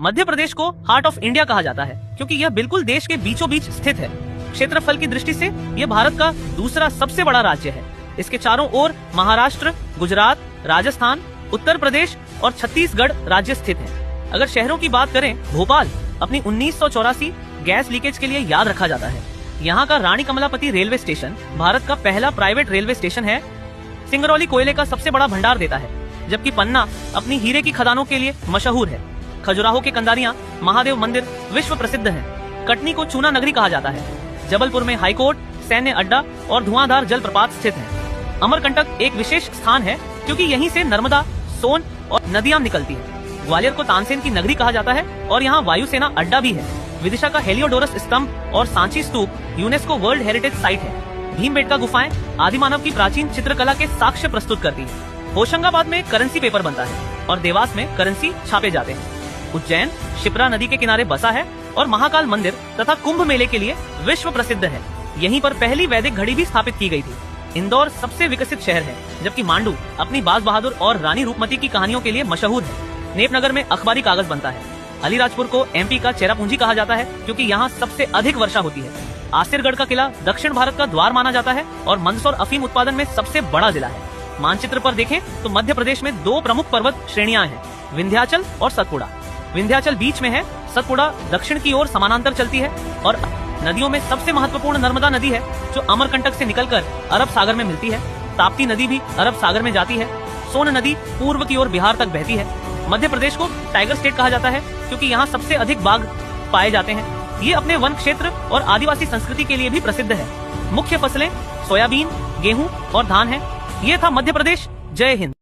मध्य प्रदेश को heart of India कहा जाता है क्योंकि यह बिल्कुल देश के बीचों बीच स्थित है। क्षेत्रफल की दृष्टि से यह भारत का दूसरा सबसे बड़ा राज्य है। इसके चारों ओर महाराष्ट्र, गुजरात, राजस्थान, उत्तर प्रदेश और छत्तीसगढ़ राज्य स्थित हैं। अगर शहरों की बात करें, भोपाल अपनी 1984 गैस लीकेज के लिए याद रखा जाता है। यहाँ का रानी कमलापति रेलवे स्टेशन भारत का पहला प्राइवेट रेलवे स्टेशन है। सिंगरौली कोयले का सबसे बड़ा भंडार देता है, जबकि पन्ना अपनी हीरे की खदानों के लिए मशहूर है। खजुराहो के कंदारिया महादेव मंदिर विश्व प्रसिद्ध है। कटनी को चूना नगरी कहा जाता है। जबलपुर में हाईकोर्ट, सैन्य अड्डा और धुआंधार जलप्रपात स्थित है। अमरकंटक एक विशेष स्थान है क्योंकि यहीं से नर्मदा, सोन और नदियां निकलती है। ग्वालियर को तानसेन की नगरी कहा जाता है और यहाँ वायुसेना अड्डा भी है। विदिशा का हेलियोडोरस स्तंभ और सांची स्तूप यूनेस्को वर्ल्ड हेरिटेज साइट है। भीमबेटका गुफाएं आदिमानव की प्राचीन चित्रकला के साक्ष्य प्रस्तुत करती है। होशंगाबाद में करेंसी पेपर बनता है और देवास में करेंसी छापे जाते हैं। उज्जैन शिप्रा नदी के किनारे बसा है और महाकाल मंदिर तथा कुंभ मेले के लिए विश्व प्रसिद्ध है। यहीं पर पहली वैदिक घड़ी भी स्थापित की गई थी। इंदौर सबसे विकसित शहर है, जबकि मांडू अपनी बाज बहादुर और रानी रूपमती की कहानियों के लिए मशहूर है। नेपनगर में अखबारी कागज बनता है। अलीराजपुर को एमपी का चेरापूंजी कहा जाता है क्योंकि यहाँ सबसे अधिक वर्षा होती है। आसिरगढ़ का किला दक्षिण भारत का द्वार माना जाता है और मंदसौर अफीम उत्पादन में सबसे बड़ा जिला है। मानचित्र पर देखें तो मध्य प्रदेश में दो प्रमुख पर्वत श्रेणियां हैं, विंध्याचल और सतपुड़ा। विंध्याचल बीच में है, सतपुड़ा दक्षिण की ओर समानांतर चलती है। और नदियों में सबसे महत्वपूर्ण नर्मदा नदी है जो अमरकंटक से निकलकर अरब सागर में मिलती है। ताप्ती नदी भी अरब सागर में जाती है। सोन नदी पूर्व की ओर बिहार तक बहती है। मध्य प्रदेश को टाइगर स्टेट कहा जाता है क्योंकि यहाँ सबसे अधिक बाघ पाए जाते हैं। ये अपने वन क्षेत्र और आदिवासी संस्कृति के लिए भी प्रसिद्ध है। मुख्य फसलें सोयाबीन, गेहूं और धान है। ये था मध्य प्रदेश। जय हिंद।